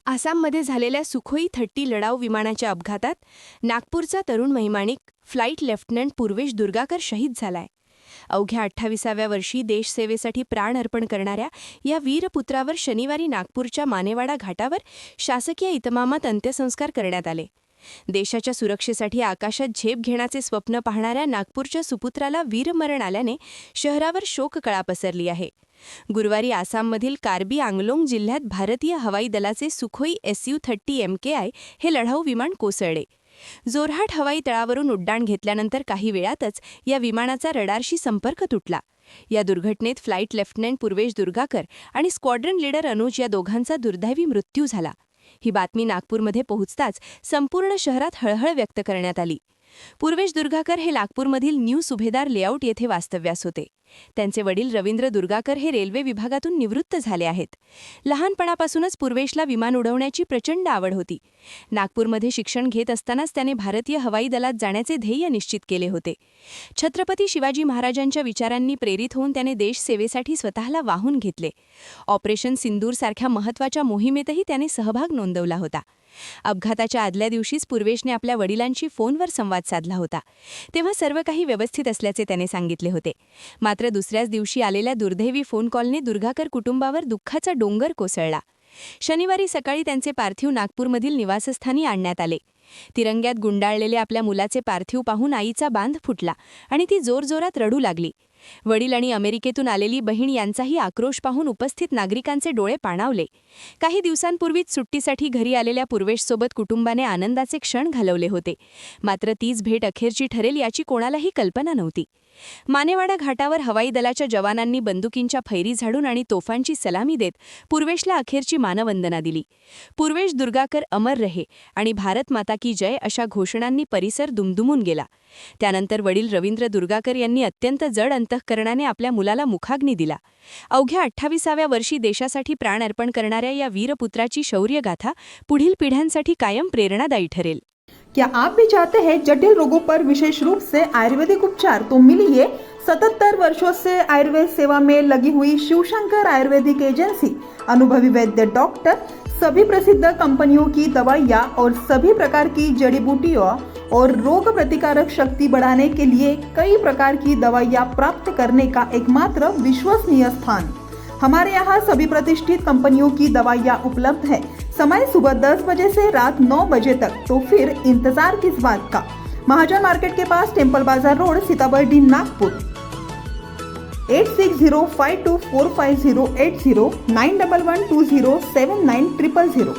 आसाममध्ये झालेल्या सुखोई 30 लढाऊ विमानाच्या अपघातात नागपूरचा तरुण वैमानिक फ्लाईट लेफ्टनंट पूर्वेश दुर्गाकर शहीद झालाय. अवघ्या 28व्या वर्षी देशसेवेसाठी प्राण अर्पण करणाऱ्या या वीरपुत्रावर शनिवारी नागपूरच्या मानेवाडा घाटावर शासकीय इतमामात अंत्यसंस्कार करण्यात आले. देशाच्या सुरक्षेसाठी आकाशात झेप घेण्याचे स्वप्न पाहणाऱ्या नागपूरच्या सुपुत्राला वीरमरण आल्याने शहरावर शोककळा पसरली आहे. गुरुवारी आसाममधील कार्बी आंगलोंग जिल्ह्यात भारतीय हवाई दलाचे सुखोई Su-30 MKI हे लढाऊ विमान कोसळले. जोरहाट हवाई तळावरून उड्डाण घेतल्यानंतर काही वेळातच या विमानाचा रडारशी संपर्क तुटला. या दुर्घटनेत फ्लाईट लेफ्टनंट पूर्वेश दुर्गाकर आणि स्क्वॉड्रन लीडर अनुज या दोघांचा दुर्दैवी मृत्यू झाला. ही बातमी नागपूरमध्ये पोहोचताच संपूर्ण शहरात हळहळ व्यक्त करण्यात आली. पूर्वेश दुर्गाकर हे नागपूरमधील न्यू सुभेदार लेआउट येथे वास्तव्यास होते. त्यांचे वडील रवींद्र दुर्गाकर हे रेल्वे विभागातून निवृत्त झाले आहेत. लहानपणापासूनच पूर्वेशला विमान उडवण्याची प्रचंड आवड होती. नागपूरमध्ये शिक्षण घेत असतानाच त्याने भारतीय हवाई दलात जाण्याचे ध्येय निश्चित केले होते. छत्रपती शिवाजी महाराजांच्या विचारांनी प्रेरित होऊन त्याने देशसेवेसाठी स्वतःला वाहून घेतले. ऑपरेशन सिंदूरसारख्या महत्त्वाच्या मोहिमेतही त्याने सहभाग नोंदवला होता. अपघाताच्या आदल्या दिवशीच पूर्वेशने आपल्या वडिलांशी फोनवर संवाद साधला होता. तेव्हा सर्व काही व्यवस्थित असल्याचे त्याने सांगितले होते. मात्र दुसऱ्याच दिवशी आलेल्या दुर्दैवी फोन कॉलने दुर्गाकर कुटुंबावर दुःखाचा डोंगर कोसळला. शनिवारी सकाळी त्यांचे पार्थिव नागपूरमधील निवासस्थानी आणण्यात आले. तिरंग्यात गुंडाळलेले आपल्या मुलाचे पार्थिव पाहून आईचा बांध फुटला आणि ती जोरजोरात रडू लागली. वडील आणि अमेरिकेतून आलेली बहीण यांचाही आक्रोश पाहून उपस्थित नागरिकांचे डोळे पाणावले. काही दिवसांपूर्वीच सुट्टीसाठी घरी आलेल्या पूर्वेशसोबत कुटुंबाने आनंदाचे क्षण घालवले होते. मात्र तीच भेट अखेरची ठरेल याची कोणालाही कल्पना नव्हती. मानेवाडा घाटावर हवाई दलाच्या जवानांनी बंदुकींच्या फैरी झाडून आणि तोफांची सलामी देत पूर्वेशला अखेरची मानवंदना दिली. पूर्वेश दुर्गाकर अमर रहे आणि भारत माता की जय अशा घोषणांनी परिसर दुमदुमून गेला. त्यानंतर वडील रवींद्र दुर्गाकर यांनी अत्यंत जड अंतःकरणाने आपल्या मुलाला मुखाग्नी दिला. अवघ्या 28व्या वर्षी देशासाठी प्राण अर्पण करणाऱ्या या वीरपुत्राची शौर्यगाथा पुढील पिढ्यांसाठी कायम प्रेरणादायी ठरेल. क्या आप भी चाहते हैं जटिल रोगों पर विशेष रूप से आयुर्वेदिक उपचार? तो मिलिए 77 वर्षों से आयुर्वेद सेवा में लगी हुई शिवशंकर आयुर्वेदिक एजेंसी. अनुभवी वैद्य डॉक्टर, सभी प्रसिद्ध कंपनियों की दवाइयाँ और सभी प्रकार की जड़ी बूटियों और रोग प्रतिकारक शक्ति बढ़ाने के लिए कई प्रकार की दवाइयाँ प्राप्त करने का एकमात्र विश्वसनीय स्थान. हमारे यहाँ सभी प्रतिष्ठित कंपनियों की दवाइयाँ उपलब्ध है. समय सुबह 10 बजे से रात 9 बजे तक. तो फिर इंतजार किस बात का? महाजन मार्केट के पास टेम्पल बाजार रोड, सीताबर्डी, नागपुर. 8605245080 9112079000.